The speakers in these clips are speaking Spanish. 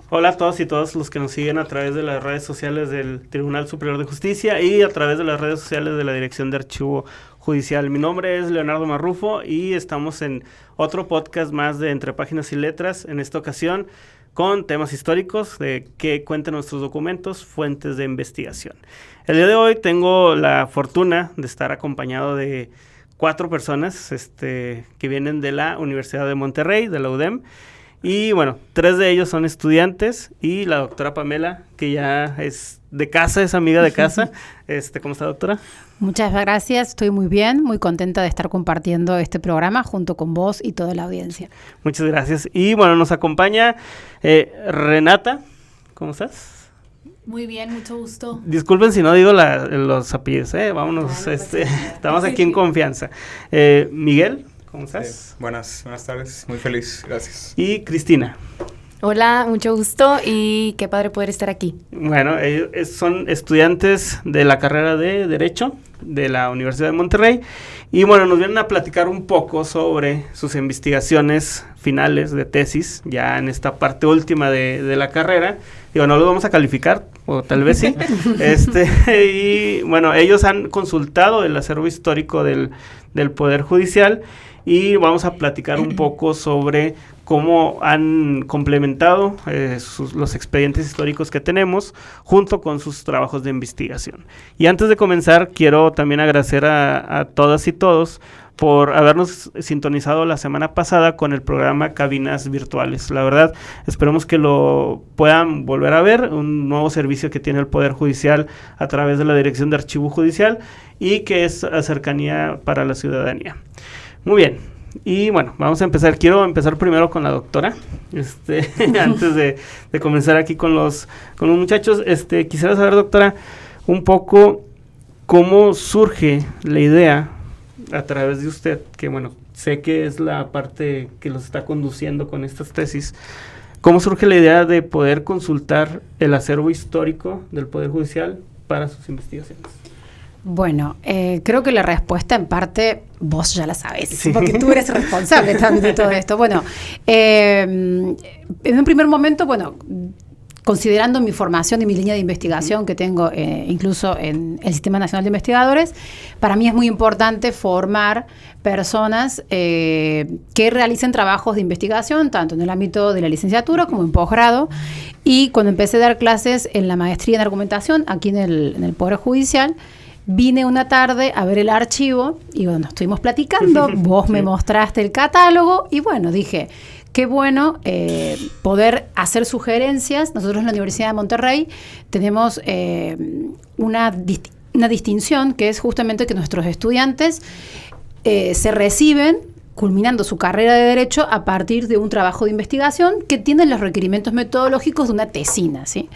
Hola a todos y todas los que nos siguen a través de las redes sociales del Tribunal Superior de Justicia y a través de las redes sociales de la Dirección de Archivo Judicial. Mi nombre es Leonardo Marrufo y estamos en otro podcast más de Entre Páginas y Letras, en esta ocasión con temas históricos de qué cuentan nuestros documentos, fuentes de investigación. El día de hoy tengo la fortuna de estar acompañado de 4 personas que vienen de la Universidad de Monterrey, de la UDEM. Y bueno, 3 de ellos son estudiantes y la doctora Pamela, que ya es de casa, es amiga de casa. ¿Cómo está, doctora? Muchas gracias, estoy muy bien, muy contenta de estar compartiendo este programa junto con vos y toda la audiencia. Muchas gracias. Y bueno, nos acompaña Renata, ¿cómo estás? Muy bien, mucho gusto. Disculpen si no digo los apellidos, vámonos, estamos aquí en confianza. Miguel, ¿cómo estás? Buenas tardes, muy feliz, gracias. Y Cristina. Hola, mucho gusto y qué padre poder estar aquí. Bueno, ellos son estudiantes de la carrera de Derecho de la Universidad de Monterrey y bueno, nos vienen a platicar un poco sobre sus investigaciones finales de tesis, ya en esta parte última de la carrera. Digo, no lo vamos a calificar, o tal vez sí. Y bueno, ellos han consultado el acervo histórico del Poder Judicial y vamos a platicar un poco sobre cómo han complementado los expedientes históricos que tenemos junto con sus trabajos de investigación. Y antes de comenzar, quiero también agradecer a todas y todos por habernos sintonizado la semana pasada con el programa Cabinas Virtuales. La verdad, esperemos que lo puedan volver a ver, un nuevo servicio que tiene el Poder Judicial a través de la Dirección de Archivo Judicial y que es a cercanía para la ciudadanía. Muy bien, y bueno, vamos a empezar. Quiero empezar primero con la doctora, antes de comenzar aquí con los muchachos. Quisiera saber, doctora, un poco cómo surge la idea a través de usted, que bueno, sé que es la parte que los está conduciendo con estas tesis. ¿Cómo surge la idea de poder consultar el acervo histórico del Poder Judicial para sus investigaciones? Bueno, creo que la respuesta en parte vos ya la sabés, sí, porque tú eres responsable también de todo esto. Bueno, en un primer momento, bueno, considerando mi formación y mi línea de investigación que tengo incluso en el Sistema Nacional de Investigadores, para mí es muy importante formar personas que realicen trabajos de investigación, tanto en el ámbito de la licenciatura como en posgrado. Y cuando empecé a dar clases en la maestría en argumentación, aquí en el Poder Judicial, vine una tarde a ver el archivo y bueno, estuvimos platicando, vos me mostraste el catálogo y bueno, dije, qué bueno poder hacer sugerencias. Nosotros en la Universidad de Monterrey tenemos una distinción que es justamente que nuestros estudiantes se reciben culminando su carrera de Derecho a partir de un trabajo de investigación que tiene los requerimientos metodológicos de una tesina, ¿sí?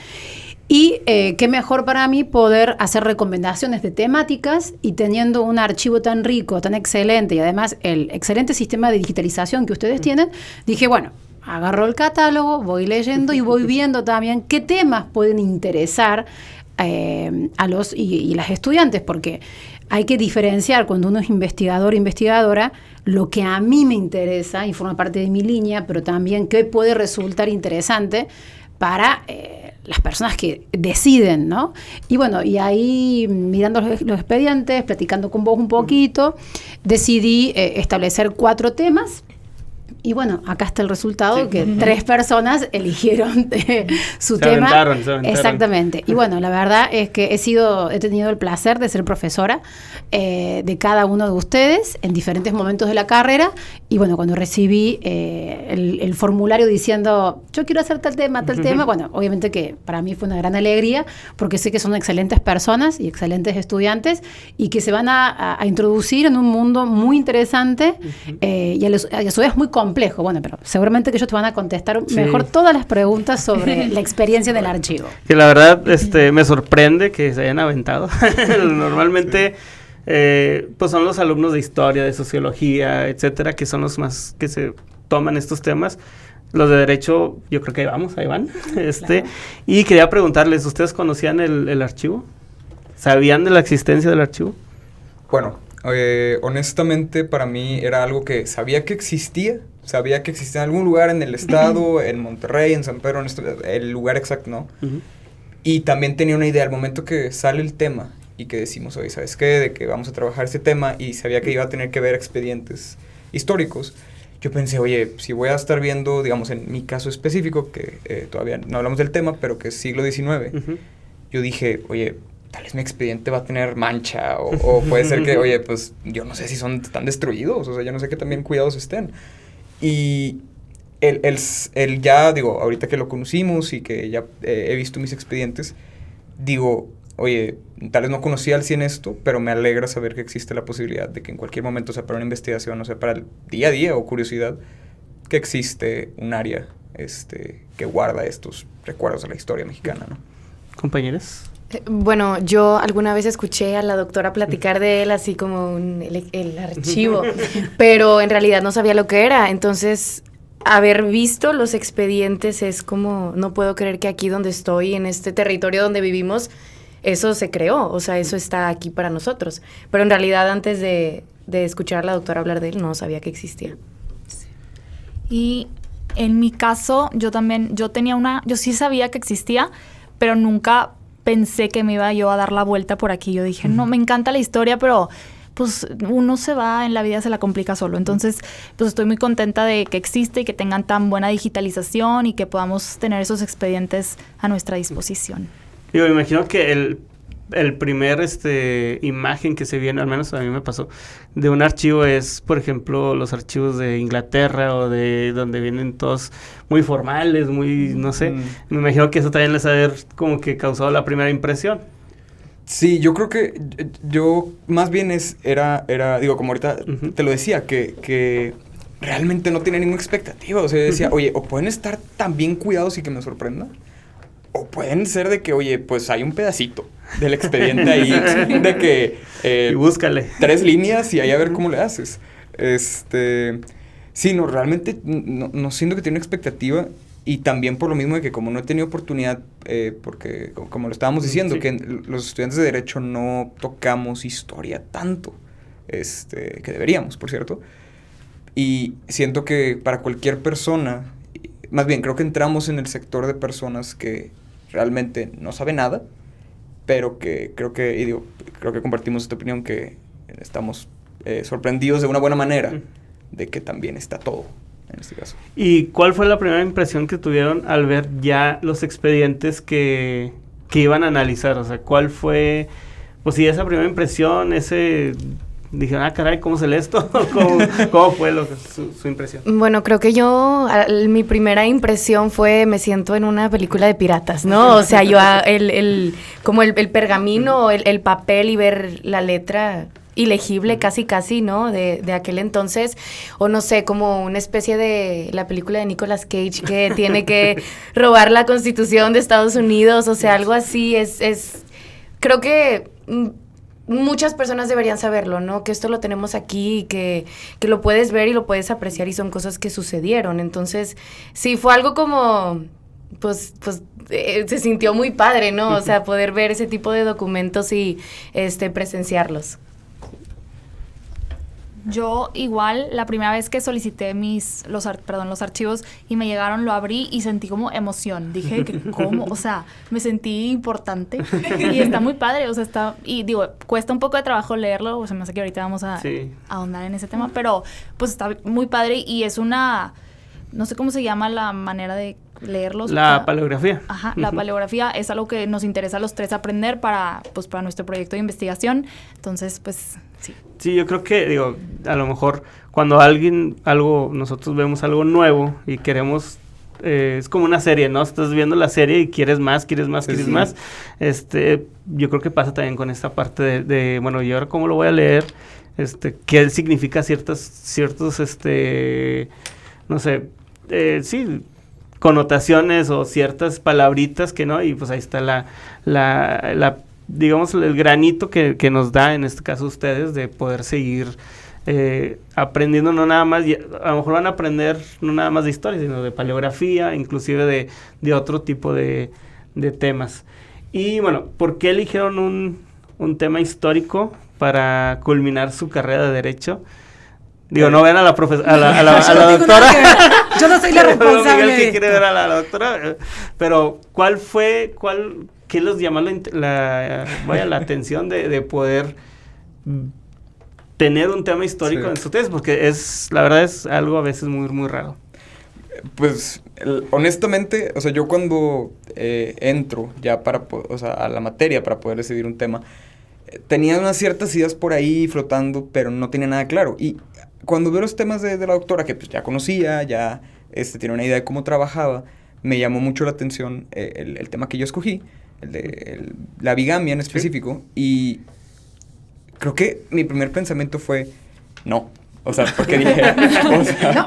Y qué mejor para mí poder hacer recomendaciones de temáticas y teniendo un archivo tan rico, tan excelente y además el excelente sistema de digitalización que ustedes tienen, dije, bueno, agarro el catálogo, voy leyendo y voy viendo también qué temas pueden interesar a los y las estudiantes, porque hay que diferenciar cuando uno es investigador o investigadora lo que a mí me interesa y forma parte de mi línea, pero también qué puede resultar interesante para las personas que deciden, ¿no? Y bueno, y ahí mirando los expedientes, platicando con vos un poquito, decidí establecer 4 temas. Y bueno, acá está el resultado, sí, que 3 personas eligieron su tema. Se aventaron. Exactamente. Y bueno, la verdad es que he tenido el placer de ser profesora de cada uno de ustedes en diferentes momentos de la carrera. Y bueno, cuando recibí el formulario diciendo, yo quiero hacer tal tema, bueno, obviamente que para mí fue una gran alegría, porque sé que son excelentes personas y excelentes estudiantes y que se van a introducir en un mundo muy interesante y a su vez muy complejo. Bueno, pero seguramente que ellos te van a contestar mejor todas las preguntas sobre la experiencia del archivo. Que la verdad me sorprende que se hayan aventado. Normalmente pues son los alumnos de historia, de sociología, etcétera, que son los más que se toman estos temas. Los de Derecho, yo creo que ahí van. Claro. Y quería preguntarles, ¿ustedes conocían el archivo? ¿Sabían de la existencia del archivo? Bueno, honestamente para mí era algo que sabía que existía, sabía que existía en algún lugar en el estado, en Monterrey, en San Pedro, el lugar exacto, ¿no? Y también tenía una idea, al momento que sale el tema y que decimos, oye, ¿sabes qué? De que vamos a trabajar este tema, y sabía que iba a tener que ver expedientes históricos. Yo pensé, oye, si voy a estar viendo, digamos, en mi caso específico, que todavía no hablamos del tema, pero que es siglo XIX, yo dije, oye, tal vez mi expediente va a tener mancha, o puede ser que, oye, pues yo no sé si están destruidos, o sea, yo no sé qué también cuidados estén. Y el ya, digo, ahorita que lo conocimos y que ya he visto mis expedientes, digo, oye, tal vez no conocía al 100 esto, pero me alegra saber que existe la posibilidad de que en cualquier momento, o sea, para una investigación, o sea, para el día a día o curiosidad, que existe un área que guarda estos recuerdos de la historia mexicana, ¿no? ¿Compañeros? Bueno, yo alguna vez escuché a la doctora platicar de él así como el archivo, pero en realidad no sabía lo que era. Entonces, haber visto los expedientes es como, no puedo creer que aquí donde estoy, en este territorio donde vivimos, eso se creó, o sea, eso está aquí para nosotros. Pero en realidad antes de escuchar a la doctora hablar de él, no sabía que existía. Y en mi caso, yo sí sabía que existía, pero nunca pensé que me iba yo a dar la vuelta por aquí. Yo dije, no, me encanta la historia, pero pues uno se va, en la vida se la complica solo. Entonces, pues estoy muy contenta de que existe y que tengan tan buena digitalización y que podamos tener esos expedientes a nuestra disposición. Digo, me imagino que el primer imagen que se viene, al menos a mí me pasó, de un archivo es, por ejemplo, los archivos de Inglaterra o de donde vienen todos muy formales, muy, no sé. Me imagino que eso también les ha de haber como que causado la primera impresión. Sí, yo creo que yo más bien era digo, como ahorita te lo decía, que realmente no tenía ninguna expectativa. O sea, yo decía, oye, o pueden estar tan bien cuidados y que me sorprenda, o pueden ser de que, oye, pues hay un pedacito del expediente ahí, de que... y búscale. 3 líneas y ahí a ver cómo le haces. Sí, no, realmente no siento que tiene una expectativa, y también por lo mismo de que como no he tenido oportunidad, porque como lo estábamos diciendo, que los estudiantes de Derecho no tocamos historia tanto, que deberíamos, por cierto, y siento que para cualquier persona, más bien creo que entramos en el sector de personas que realmente no sabe nada, pero que creo que compartimos esta opinión, que estamos sorprendidos de una buena manera de que también está todo en este caso. ¿Y cuál fue la primera impresión que tuvieron al ver ya los expedientes que iban a analizar? O sea, ¿cuál fue, pues sí, esa primera impresión, dijeron, caray, ¿cómo se lee esto? ¿Cómo fue su impresión? Bueno, creo que mi primera impresión fue, me siento en una película de piratas, ¿no? O sea, yo como el pergamino, el papel y ver la letra ilegible casi, ¿no? De aquel entonces, o no sé, como una especie de la película de Nicolas Cage que tiene que robar la Constitución de Estados Unidos, o sea, algo así creo que muchas personas deberían saberlo, ¿no? Que esto lo tenemos aquí y que lo puedes ver y lo puedes apreciar y son cosas que sucedieron. Entonces, sí, fue algo como, pues se sintió muy padre, ¿no? O sea, poder ver ese tipo de documentos y presenciarlos. Yo igual, la primera vez que solicité los archivos y me llegaron, lo abrí y sentí como emoción. Dije que ¿cómo? O sea, me sentí importante y está muy padre, o sea, y digo, cuesta un poco de trabajo leerlo, o sea, me hace que ahorita vamos a ahondar en ese tema, pero pues está muy padre y es no sé cómo se llama la manera de leerlos. La paleografía. Ajá, la paleografía es algo que nos interesa a los tres aprender para nuestro proyecto de investigación. Entonces, pues, sí. Sí, yo creo que, digo, a lo mejor cuando nosotros vemos algo nuevo y queremos, es como una serie, ¿no? Estás viendo la serie y quieres más. Yo creo que pasa también con esta parte de bueno, ¿y ahora cómo lo voy a leer? ¿Qué significa ciertos, no sé, connotaciones o ciertas palabritas que no, y pues ahí está digamos, el granito que nos da, en este caso ustedes, de poder seguir aprendiendo, no nada más, a lo mejor van a aprender no nada más de historia, sino de paleografía, inclusive de otro tipo de temas. Y bueno, ¿por qué eligieron un tema histórico para culminar su carrera de Derecho? Digo, no vean a la a la Yo no tengo doctora. nada que ver. Yo no soy la Miguel responsable que de quiere esto. ver a la doctora. Pero, ¿qué los llamó la atención de poder tener un tema histórico en su tesis? Porque la verdad es algo a veces muy, muy raro. Pues, honestamente, o sea, yo cuando entro ya a la materia para poder decidir un tema, tenía unas ciertas ideas por ahí flotando, pero no tenía nada claro. Y cuando veo los temas de la doctora, que pues ya conocía, ya tenía una idea de cómo trabajaba, me llamó mucho la atención el tema que yo escogí, la bigamia en específico, y creo que mi primer pensamiento fue, no. O sea, porque dije, o sea,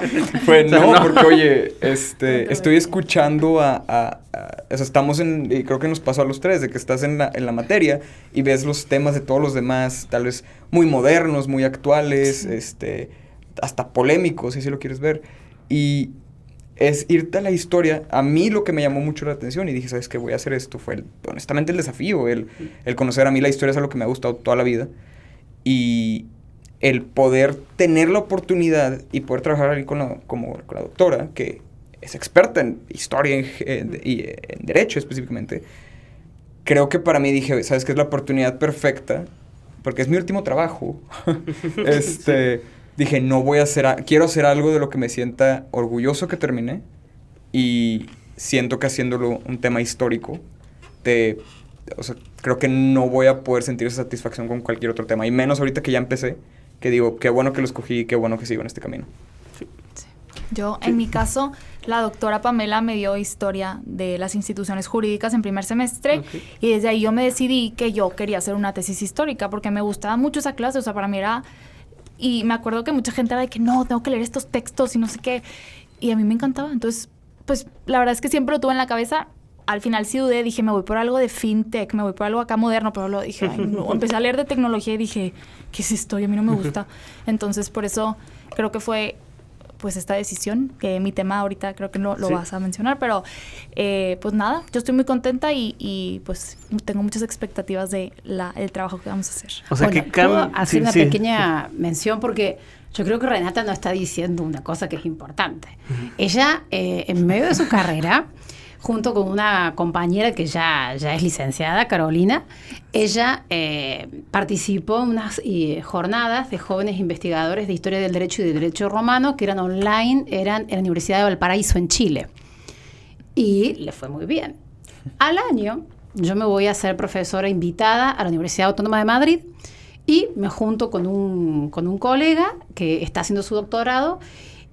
porque oye, estoy escuchando o sea, estamos y creo que nos pasó a los tres, de que estás en la materia y ves los temas de todos los demás, tal vez muy modernos, muy actuales, Sí. hasta polémicos, si así lo quieres ver, y es irte a la historia. A mí lo que me llamó mucho la atención y dije, ¿sabes qué? Voy a hacer esto, fue honestamente el desafío, el conocer. A mí la historia es algo que me ha gustado toda la vida, y el poder tener la oportunidad y poder trabajar ahí con la doctora, que es experta en historia y en derecho específicamente, creo que para mí dije, ¿sabes qué? Es la oportunidad perfecta, porque es mi último trabajo. Dije, quiero hacer algo de lo que me sienta orgulloso que terminé, y siento que haciéndolo un tema histórico, o sea, creo que no voy a poder sentir esa satisfacción con cualquier otro tema, y menos ahorita que ya empecé, que digo, qué bueno que lo escogí y qué bueno que sigo en este camino. Yo, en mi caso, la doctora Pamela me dio historia de las instituciones jurídicas en primer semestre, y desde ahí yo me decidí que yo quería hacer una tesis histórica porque me gustaba mucho esa clase. O sea, para mí era... Y me acuerdo que mucha gente era de que no, tengo que leer estos textos y no sé qué, y a mí me encantaba. Entonces, pues, la verdad es que siempre lo tuve en la cabeza. Al final sí dudé, dije, me voy por algo de fintech, me voy por algo acá moderno, pero luego dije, ay, no. Empecé a leer de tecnología y dije, ¿qué es esto? Y a mí no me gusta. Entonces, por eso creo que fue, pues, esta decisión, que mi tema ahorita creo que no lo vas a mencionar, pero, pues, nada, yo estoy muy contenta y pues, tengo muchas expectativas de el trabajo que vamos a hacer. O sea, Bueno, que ¿puedo hacer una pequeña mención? Porque yo creo que Renata no está diciendo una cosa que es importante. Ella, en medio de su carrera, junto con una compañera que ya es licenciada, Carolina, ella participó en unas jornadas de jóvenes investigadores de historia del derecho y de derecho romano, que eran online, eran en la Universidad de Valparaíso, en Chile. Y le fue muy bien. Al año, yo me voy a ser profesora invitada a la Universidad Autónoma de Madrid, y me junto con un colega que está haciendo su doctorado,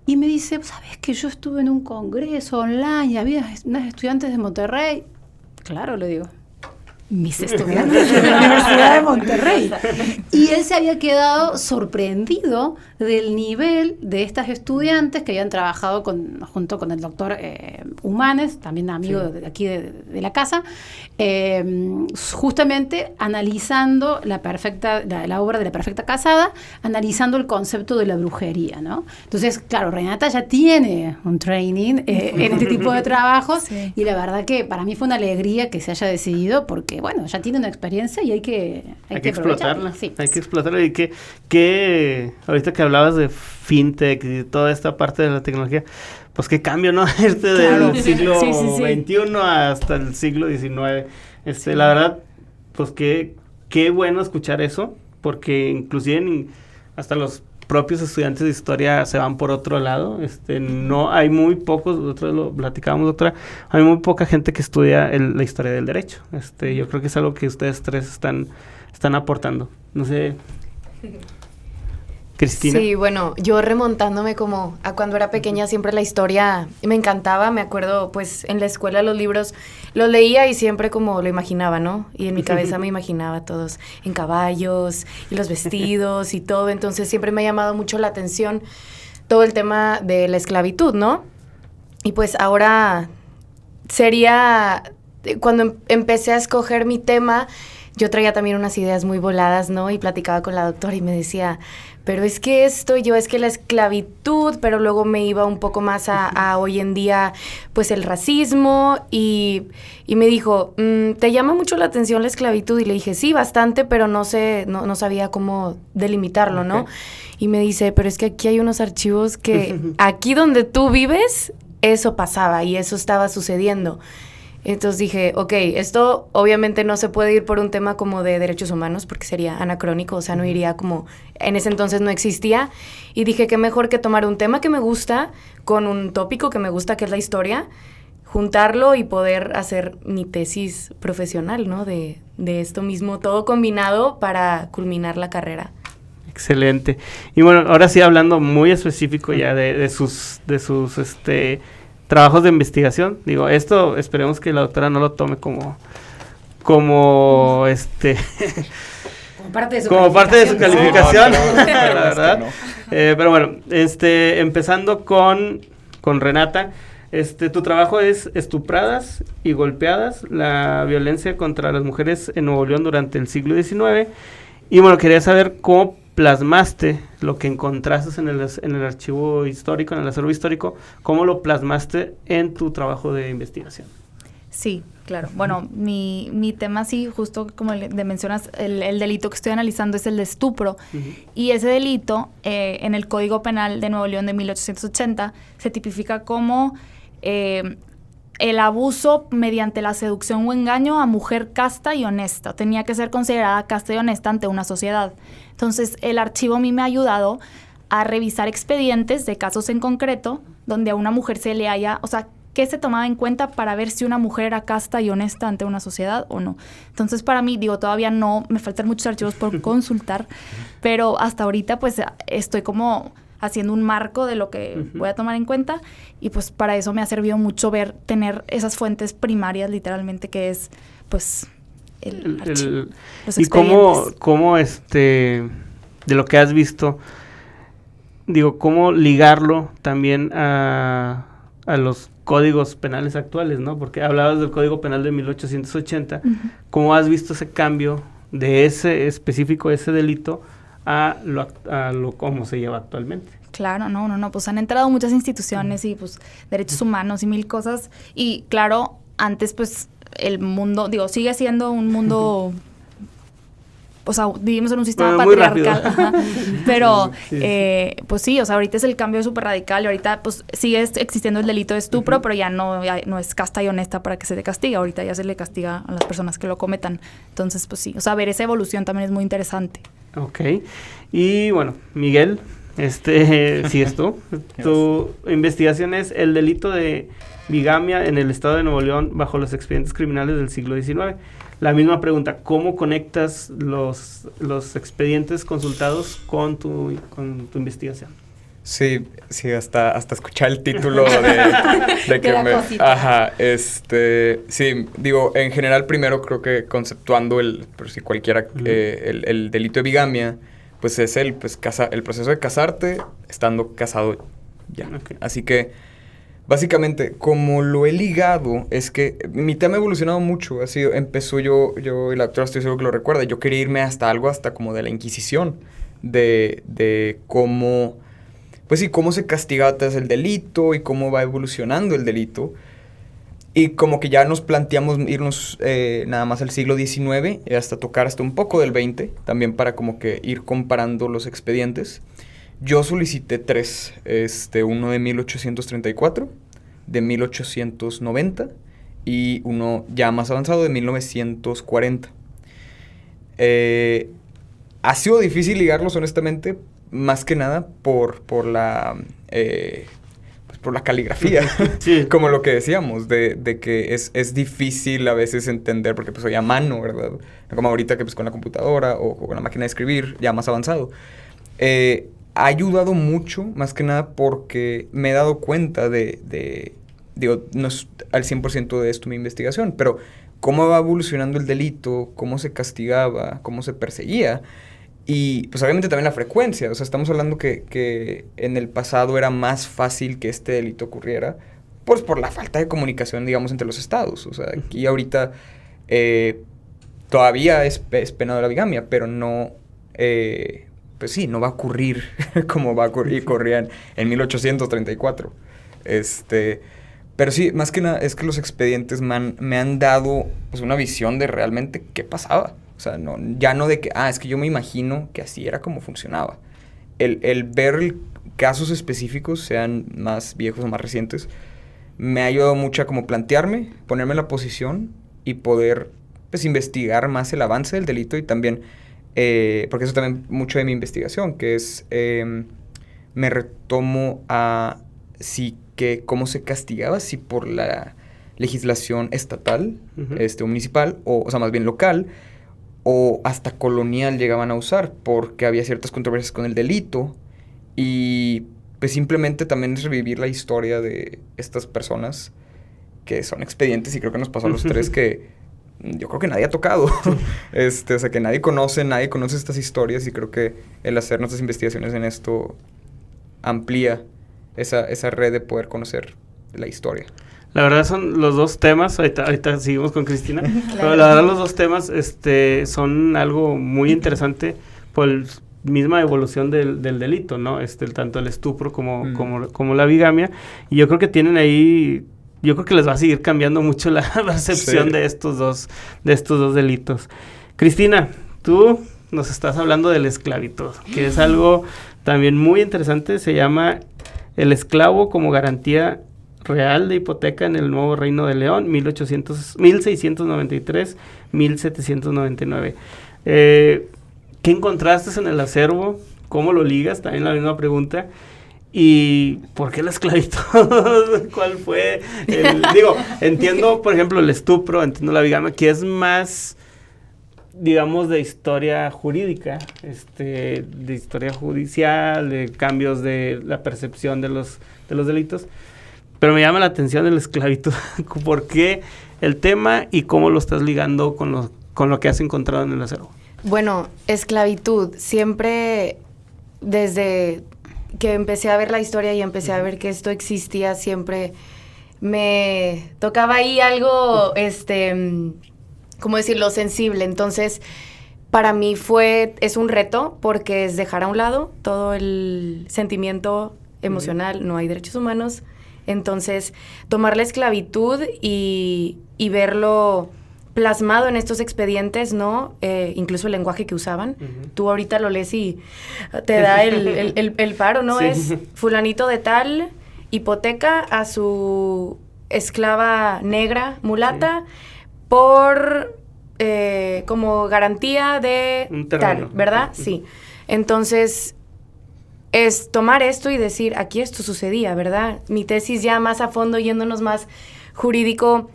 y me dice, ¿sabes que yo estuve en un congreso online y había unas estudiantes de Monterrey? Claro, le digo, mis estudiantes de la Universidad de Monterrey. Y él se había quedado sorprendido del nivel de estas estudiantes que habían trabajado junto con el doctor Humanes, también amigo de aquí de la casa, justamente analizando la obra de La Perfecta Casada, analizando el concepto de la brujería, ¿no? Entonces, claro, Renata ya tiene un training en este tipo de trabajos, y la verdad que para mí fue una alegría que se haya decidido, porque, bueno, ya tiene una experiencia y hay que explotarla. Sí. Hay que explotarla. Y que ahorita que hablabas de fintech y toda esta parte de la tecnología, pues qué cambio, ¿no? Del siglo XXI hasta el siglo XIX. La verdad, pues qué bueno escuchar eso, porque inclusive hasta los propios estudiantes de historia se van por otro lado. No hay muy pocos, nosotros lo platicábamos, doctora, hay muy poca gente que estudia la historia del derecho. Yo creo que es algo que ustedes tres están aportando. No sé, Cristina. Sí, bueno, yo remontándome como a cuando era pequeña, siempre la historia me encantaba. Me acuerdo, pues, en la escuela los libros los leía y siempre como lo imaginaba, ¿no? Y en mi cabeza me imaginaba todos en caballos y los vestidos y todo. Entonces siempre me ha llamado mucho la atención todo el tema de la esclavitud, ¿no? Y pues ahora sería, cuando empecé a escoger mi tema, yo traía también unas ideas muy voladas, ¿no? Y platicaba con la doctora y me decía, pero es que esto, y yo es que la esclavitud, pero luego me iba un poco más a hoy en día, pues el racismo, y me dijo, ¿te llama mucho la atención la esclavitud? Y le dije, sí, bastante, pero no sabía cómo delimitarlo, ¿no? Y me dice, pero es que aquí hay unos archivos que aquí donde tú vives, eso pasaba y eso estaba sucediendo. Entonces dije, ok, esto obviamente no se puede ir por un tema como de derechos humanos porque sería anacrónico, o sea, no iría como, en ese entonces no existía. Y dije que mejor que tomar un tema que me gusta con un tópico que me gusta, que es la historia, juntarlo y poder hacer mi tesis profesional, ¿no? De esto mismo, todo combinado para culminar la carrera. Excelente. Y bueno, ahora sí hablando muy específico ya de sus trabajos de investigación. Digo, esto esperemos que la doctora no lo tome como parte de su calificación, No, la verdad. no. Pero bueno, empezando con Renata. Tu trabajo es Estupradas y Golpeadas, la violencia contra las mujeres en Nuevo León durante el siglo XIX. Y bueno, quería saber cómo plasmaste lo que encontraste en el archivo histórico, en el acervo histórico, cómo lo plasmaste en tu trabajo de investigación. Sí, claro. Bueno, mi tema sí, justo como le mencionas, el delito que estoy analizando es el de estupro. Y ese delito, en el Código Penal de Nuevo León de 1880, se tipifica como el abuso mediante la seducción o engaño a mujer casta y honesta. Tenía que ser considerada casta y honesta ante una sociedad. Entonces, el archivo a mí me ha ayudado a revisar expedientes de casos en concreto donde a una mujer se le haya, o sea, qué se tomaba en cuenta para ver si una mujer era casta y honesta ante una sociedad o no. Entonces, para mí, todavía no, me faltan muchos archivos por consultar, pero hasta ahorita, pues, estoy como haciendo un marco de lo que voy a tomar en cuenta, y pues para eso me ha servido mucho tener esas fuentes primarias, literalmente, que es, pues, el archivo, los y cómo de lo que has visto, cómo ligarlo también a los códigos penales actuales, ¿no? Porque hablabas del Código Penal de 1880, ¿cómo has visto ese cambio de ese delito a lo cómo se lleva actualmente? Claro, no, pues han entrado muchas instituciones y pues derechos humanos y mil cosas, y claro, antes pues el mundo, sigue siendo un mundo, o sea, vivimos en un sistema patriarcal, pero pues sí, o sea, ahorita es el cambio súper radical y ahorita pues sigue existiendo el delito de estupro, pero ya no es casta y honesta para que se le castigue, ahorita ya se le castiga a las personas que lo cometan. Entonces, pues sí, o sea, ver esa evolución también es muy interesante. Ok, y bueno, Miguel, sigues tú. Tu investigación es el delito de bigamia en el estado de Nuevo León bajo los expedientes criminales del siglo XIX. La misma pregunta, ¿cómo conectas los expedientes consultados con tu investigación? Sí, hasta escuchar el título de que me... Ajá, sí, en general primero creo que conceptuando por si cualquiera, el delito de bigamia, pues es el proceso de casarte estando casado ya. Okay. Así que, básicamente, como lo he ligado, es que mi tema ha evolucionado mucho. Empezó yo y la doctora estoy seguro que lo recuerda, yo quería irme hasta como de la Inquisición, de cómo, pues sí, cómo se castigaba tras el delito y cómo va evolucionando el delito. Y como que ya nos planteamos irnos nada más al siglo XIX, hasta tocar hasta un poco del XX, también para como que ir comparando los expedientes. Yo solicité 3, uno de 1834, de 1890 y uno ya más avanzado de 1940. Ha sido difícil ligarlos, honestamente, más que nada por la caligrafía, sí. Como lo que decíamos, de que es difícil a veces entender, porque pues hoy a mano, ¿verdad? Como ahorita que pues con la computadora o con la máquina de escribir, ya más avanzado. Ha ayudado mucho, más que nada porque me he dado cuenta no es al 100% de esto mi investigación, pero cómo va evolucionando el delito, cómo se castigaba, cómo se perseguía. Y pues obviamente también la frecuencia, o sea, estamos hablando que en el pasado era más fácil que este delito ocurriera, pues por la falta de comunicación, digamos, entre los estados. O sea, aquí ahorita todavía es penado la bigamia, pero no, pues sí, no va a ocurrir como ocurría en 1834. Pero sí, más que nada es que los expedientes me han dado pues, una visión de realmente qué pasaba. O sea, ya no de que, es que yo me imagino que así era como funcionaba. El ver casos específicos, sean más viejos o más recientes, me ha ayudado mucho a como plantearme, ponerme en la posición y poder pues investigar más el avance del delito y también, porque eso también mucho de mi investigación, que es, me retomo a cómo se castigaba, si por la legislación estatal, o municipal, o sea, más bien local, o hasta colonial llegaban a usar, porque había ciertas controversias con el delito, y pues simplemente también es revivir la historia de estas personas que son expedientes, y creo que nos pasó a los tres que yo creo que nadie ha tocado. O sea, que nadie conoce estas historias, y creo que el hacer nuestras investigaciones en esto amplía esa red de poder conocer la historia. La verdad son los dos temas, ahorita seguimos con Cristina, pero la verdad los dos temas son algo muy interesante por la misma evolución del delito, ¿no? Tanto el estupro como la bigamia, y yo creo que tienen ahí, yo creo que les va a seguir cambiando mucho la percepción de estos dos delitos. Cristina, tú nos estás hablando de la esclavitud, que es algo también muy interesante, se llama el esclavo como garantía real de hipoteca en el Nuevo Reino de León, 1693-1799. ¿Qué encontraste en el acervo? ¿Cómo lo ligas? También la misma pregunta. ¿Y por qué la esclavitud? ¿Cuál fue? Entiendo, por ejemplo, el estupro, entiendo la bigamia, que es más, digamos, de historia jurídica, de historia judicial, de cambios de la percepción de los delitos. Pero me llama la atención de la esclavitud. ¿Por qué el tema y cómo lo estás ligando con lo que has encontrado en el acervo? Bueno, esclavitud. Siempre, desde que empecé a ver la historia y empecé a ver que esto existía, siempre me tocaba ahí algo, ¿cómo decirlo? Sensible. Entonces, para mí es un reto, porque es dejar a un lado todo el sentimiento emocional. No hay derechos humanos. Entonces, tomar la esclavitud y verlo plasmado en estos expedientes, ¿no? Incluso el lenguaje que usaban. Tú ahorita lo lees y te da el paro, ¿no? Sí. Es fulanito de tal, hipoteca a su esclava negra, mulata, por como garantía de un terreno, tal, ¿verdad? Sí. Entonces, es tomar esto y decir, aquí esto sucedía, ¿verdad? Mi tesis ya más a fondo, yéndonos más jurídico,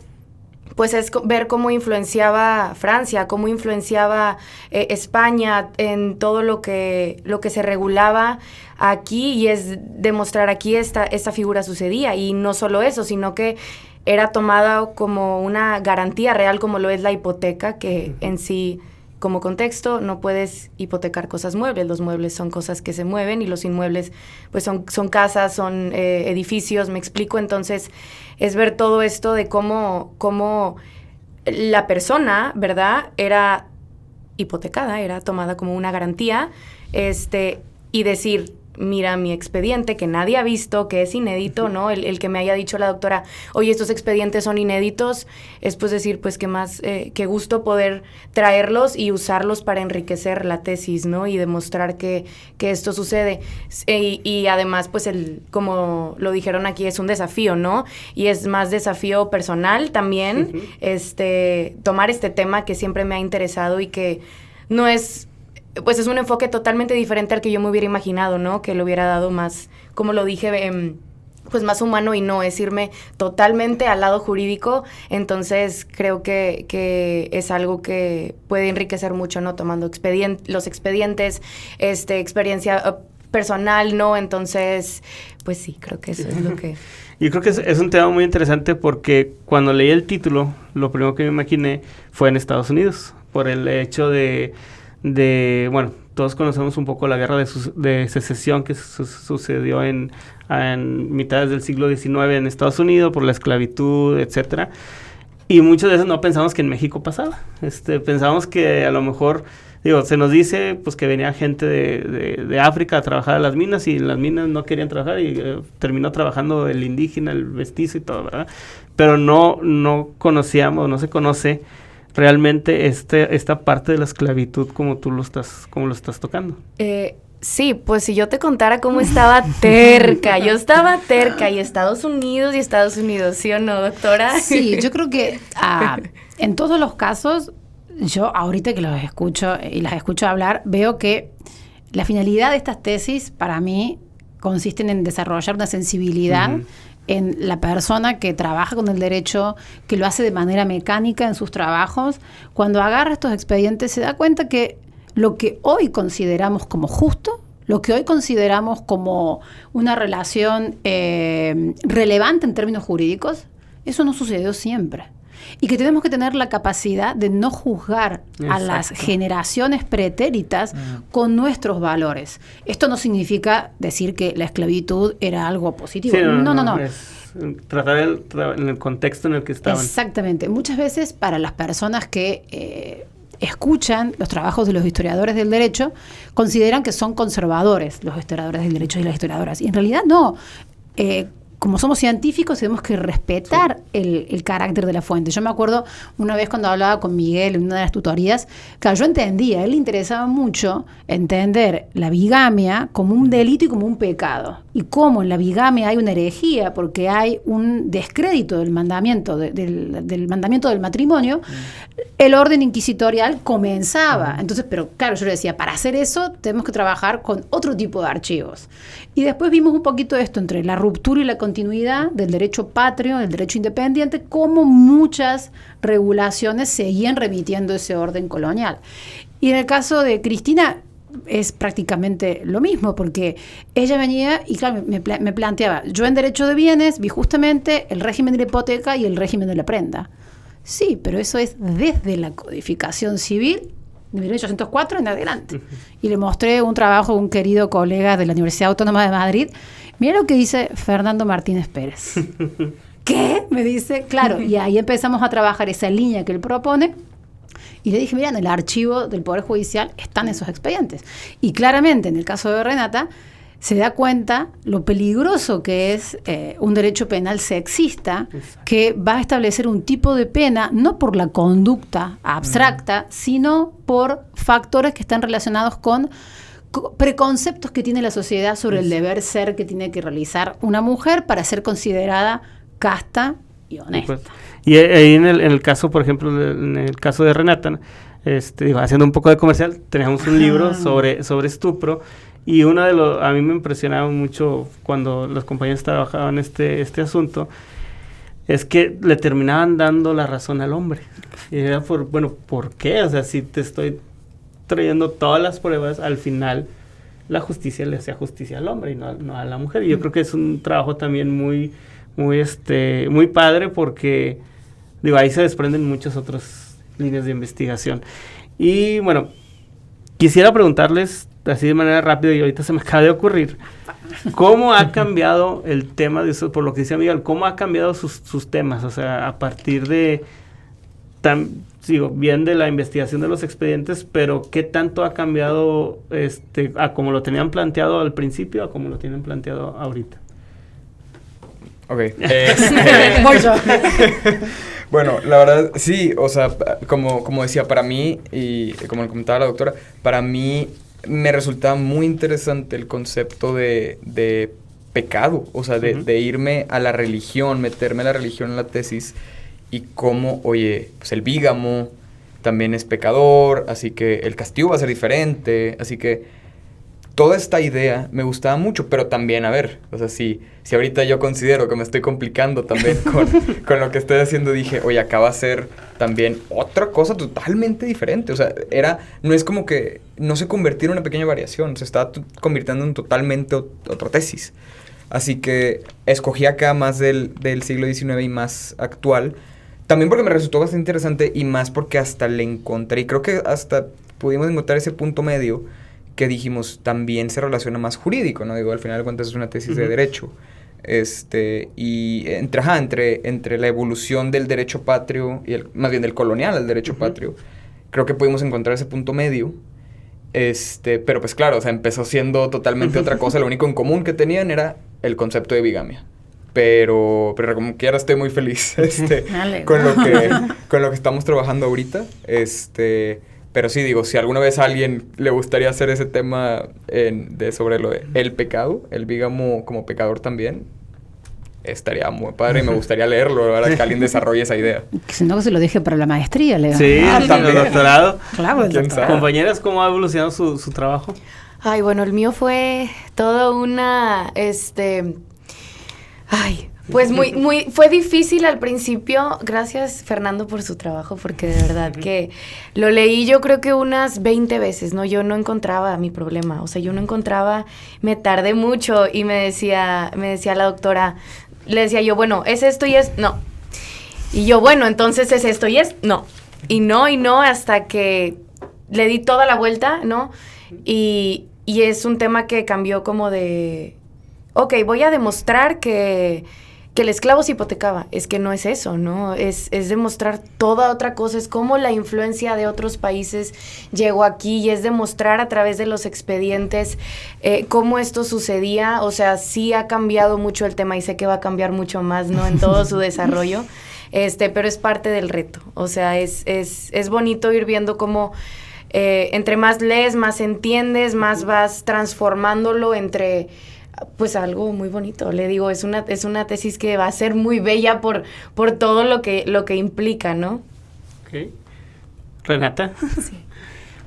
pues es ver cómo influenciaba Francia, cómo influenciaba España en todo lo que se regulaba aquí, y es demostrar aquí esta figura sucedía. Y no solo eso, sino que era tomada como una garantía real, como lo es la hipoteca, que en sí, como contexto, no puedes hipotecar cosas muebles. Los muebles son cosas que se mueven, y los inmuebles pues son casas, son edificios, me explico. Entonces, es ver todo esto de cómo la persona, ¿verdad?, era hipotecada, era tomada como una garantía, y decir, mira mi expediente que nadie ha visto, que es inédito, ¿no? El que me haya dicho la doctora, oye, estos expedientes son inéditos, es pues decir, pues qué más, qué gusto poder traerlos y usarlos para enriquecer la tesis, ¿no? Y demostrar que esto sucede. Y además, pues como lo dijeron aquí, es un desafío, ¿no? Y es más desafío personal también, tomar este tema que siempre me ha interesado y que no es... pues es un enfoque totalmente diferente al que yo me hubiera imaginado, ¿no? Que le hubiera dado más, como lo dije, pues más humano, y no es irme totalmente al lado jurídico. Entonces, creo que es algo que puede enriquecer mucho, ¿no? Tomando los expedientes, experiencia personal, ¿no? Entonces, pues sí, creo que eso es lo que... Yo creo que es un tema muy interesante, porque cuando leí el título, lo primero que me imaginé fue en Estados Unidos, por el hecho de bueno, todos conocemos un poco la guerra de secesión que sucedió en mitades del siglo XIX en Estados Unidos por la esclavitud, etcétera. Y muchas veces no pensamos que en México pasaba. Pensamos que a lo mejor, se nos dice pues que venía gente de África a trabajar a las minas y en las minas no querían trabajar y terminó trabajando el indígena, el mestizo y todo, ¿verdad? Pero no conocíamos, no se conoce realmente esta parte de la esclavitud como lo estás tocando. Sí, pues si yo te contara cómo estaba terca, yo estaba terca y Estados Unidos, ¿sí o no, doctora? Sí, yo creo que en todos los casos, yo ahorita que los escucho y las escucho hablar, veo que la finalidad de estas tesis para mí consisten en desarrollar una sensibilidad en la persona que trabaja con el derecho, que lo hace de manera mecánica en sus trabajos. Cuando agarra estos expedientes se da cuenta que lo que hoy consideramos como justo, lo que hoy consideramos como una relación relevante en términos jurídicos, eso no sucedió siempre. Y que tenemos que tener la capacidad de no juzgar a las generaciones pretéritas con nuestros valores. Esto no significa decir que la esclavitud era algo positivo. Sí, no. Es tratar en el contexto en el que estaban. Exactamente. Muchas veces para las personas que escuchan los trabajos de los historiadores del derecho, consideran que son conservadores los historiadores del derecho y las historiadoras. Y en realidad no. Como somos científicos, tenemos que respetar el carácter de la fuente. Yo me acuerdo una vez cuando hablaba con Miguel en una de las tutorías, que yo entendía, a él le interesaba mucho entender la bigamia como un delito y como un pecado. Y cómo en la bigamia hay una herejía, porque hay un descrédito del mandamiento, del mandamiento del matrimonio, el orden inquisitorial comenzaba. Entonces, pero claro, yo le decía, para hacer eso tenemos que trabajar con otro tipo de archivos. Y después vimos un poquito esto entre la ruptura y la continuidad del derecho patrio, del derecho independiente, cómo muchas regulaciones seguían remitiendo ese orden colonial. Y en el caso de Cristina es prácticamente lo mismo, porque ella venía y claro, me planteaba, yo en derecho de bienes vi justamente el régimen de la hipoteca y el régimen de la prenda. Sí, pero eso es desde la codificación civil de 1804 en adelante. Y le mostré un trabajo de un querido colega de la Universidad Autónoma de Madrid. Mira lo que dice Fernando Martínez Pérez. ¿Qué? Me dice, claro. Y ahí empezamos a trabajar esa línea que él propone. Y le dije, mira, en el archivo del Poder Judicial están esos expedientes. Y claramente, en el caso de Renata, se da cuenta lo peligroso que es un derecho penal sexista. Exacto. Que va a establecer un tipo de pena no por la conducta abstracta, sino por factores que están relacionados con preconceptos que tiene la sociedad sobre el deber ser que tiene que realizar una mujer para ser considerada casta y honesta. Y ahí en el caso, por ejemplo, en el caso de Renata, haciendo un poco de comercial, teníamos un libro sobre estupro. Y a mí me impresionaba mucho cuando los compañeros trabajaban este asunto, es que le terminaban dando la razón al hombre. Y era ¿por qué? O sea, si te estoy trayendo todas las pruebas, al final la justicia le hacía justicia al hombre y no a la mujer. Y yo creo que es un trabajo también muy padre porque, ahí se desprenden muchas otras líneas de investigación. Y bueno, quisiera preguntarles así de manera rápida, y ahorita se me acaba de ocurrir, ¿cómo ha cambiado el tema de eso? Por lo que decía Miguel, ¿cómo ha cambiado sus temas? O sea, a partir de, bien de la investigación de los expedientes, pero ¿qué tanto ha cambiado a como lo tenían planteado al principio, a como lo tienen planteado ahorita? Ok. Voy yo. Bueno, la verdad, sí, o sea, como decía, para mí, y como le comentaba la doctora, para mí me resultaba muy interesante el concepto de pecado, o sea, de irme a la religión, meterme a la religión en la tesis, y cómo, oye, pues el bígamo también es pecador, así que el castigo va a ser diferente, así que toda esta idea me gustaba mucho, pero también, a ver, o sea, si ahorita yo considero que me estoy complicando también con lo que estoy haciendo, dije, oye, acá va a ser también otra cosa totalmente diferente. O sea, no es como que no se convirtió en una pequeña variación, se estaba convirtiendo en totalmente otra tesis. Así que escogí acá más del siglo XIX y más actual, también porque me resultó bastante interesante y más porque hasta le encontré, y creo que hasta pudimos encontrar ese punto medio que dijimos, también se relaciona más jurídico, ¿no? Al final de cuentas es una tesis de derecho. y entre la evolución del derecho patrio y más bien del colonial al derecho patrio, creo que pudimos encontrar ese punto medio. Pero pues claro, o sea, empezó siendo totalmente otra cosa. Lo único en común que tenían era el concepto de bigamia. Pero como quiera estoy muy feliz con lo que estamos trabajando ahorita. Pero sí, digo, si alguna vez a alguien le gustaría hacer ese tema sobre lo de el pecado, el bígamo como pecador también, estaría muy padre y me gustaría leerlo, la verdad, que alguien desarrolle esa idea. Si no, que se lo dije para la maestría, Leo. Sí, también el doctorado. Claro, el doctorado. Compañeras, ¿cómo ha evolucionado su trabajo? Ay, bueno, el mío fue toda una, pues fue difícil al principio. Gracias, Fernando, por su trabajo, porque de verdad que lo leí yo creo que unas 20 veces, ¿no? Yo no encontraba mi problema, o sea, yo no encontraba, me tardé mucho y me decía la doctora, le decía yo, bueno, ¿es esto y es? No. Y yo, bueno, entonces ¿es esto y es? No. Y no, hasta que le di toda la vuelta, ¿no? Y es un tema que cambió como de, ok, voy a demostrar que el esclavo se hipotecaba. Es que no es eso, ¿no? Es demostrar toda otra cosa. Es cómo la influencia de otros países llegó aquí y es demostrar a través de los expedientes cómo esto sucedía. O sea, sí ha cambiado mucho el tema y sé que va a cambiar mucho más, ¿no? En todo su desarrollo. Pero es parte del reto. O sea, es bonito ir viendo cómo entre más lees, más entiendes, más vas transformándolo entre... Pues algo muy bonito, le digo, es una tesis que va a ser muy bella por todo lo que implica, ¿no? Ok. Renata. Sí.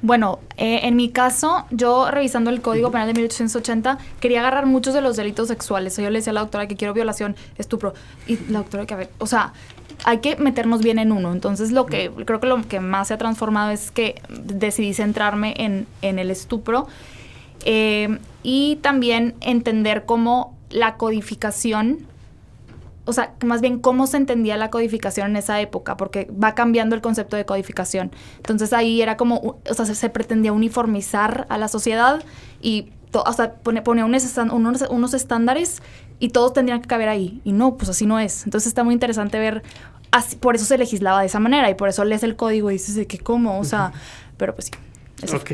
Bueno, en mi caso, yo revisando el Código Penal de 1880, quería agarrar muchos de los delitos sexuales. Yo le decía a la doctora que quiero violación, estupro. Y la doctora que, a ver, o sea, hay que meternos bien en uno. Entonces, creo que lo que más se ha transformado es que decidí centrarme en el estupro. Y también entender cómo la codificación, o sea, más bien cómo se entendía la codificación en esa época, porque va cambiando el concepto de codificación. Entonces ahí era como, o sea, se pretendía uniformizar a la sociedad y hasta ponía unos estándares y todos tendrían que caber ahí. Y no, pues así no es. Entonces está muy interesante ver, así, por eso se legislaba de esa manera y por eso lees el código y dices de que cómo, o sea, pero pues sí. Ok.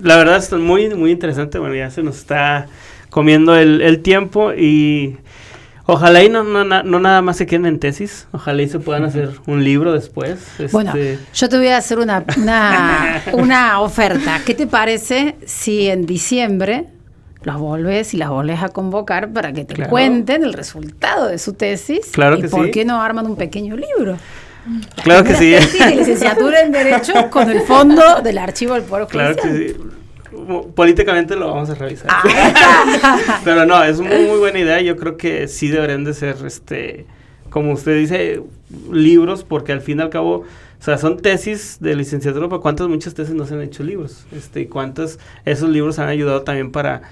La verdad es muy, muy interesante. Bueno, ya se nos está comiendo el tiempo y ojalá y no nada más se queden en tesis. Ojalá y se puedan hacer un libro después. Bueno, yo te voy a hacer una oferta. ¿Qué te parece si en diciembre las volvés a convocar para que te cuenten el resultado de su tesis? Claro que sí. ¿Y por qué no arman un pequeño libro? Claro que sí. Tesis de licenciatura en Derecho con el fondo del Archivo del Poder Judicial. Claro que sí. Políticamente lo vamos a revisar. Pero no, es muy buena idea. Yo creo que sí deberían de ser, como usted dice, libros, porque al fin y al cabo, o sea, son tesis de licenciatura, pero muchas tesis no se han hecho libros, y cuántos esos libros han ayudado también para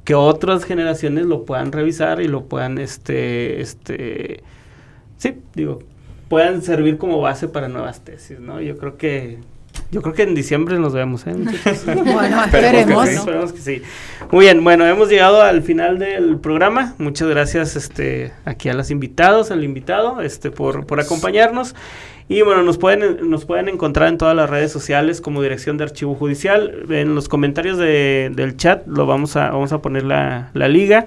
que otras generaciones lo puedan revisar y lo puedan, puedan servir como base para nuevas tesis, ¿no? Yo creo que en diciembre nos vemos, muchachos. Bueno, esperemos. Esperemos que sí. Muy bien, bueno, hemos llegado al final del programa. Muchas gracias aquí a los invitados, al invitado, por acompañarnos. Y bueno, nos pueden encontrar en todas las redes sociales como Dirección de Archivo Judicial. En los comentarios del chat vamos a poner la liga.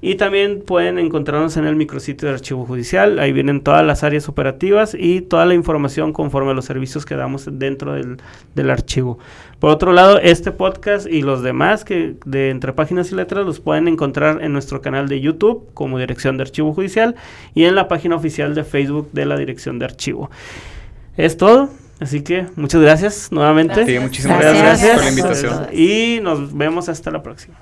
Y también pueden encontrarnos en el micrositio de Archivo Judicial. Ahí vienen todas las áreas operativas y toda la información conforme a los servicios que damos dentro del archivo. Por otro lado, este podcast y los demás de Entre Páginas y Letras los pueden encontrar en nuestro canal de YouTube como Dirección de Archivo Judicial y en la página oficial de Facebook de la Dirección de Archivo. Es todo. Así que muchas gracias nuevamente. Sí, muchísimas gracias por la invitación. Y nos vemos hasta la próxima.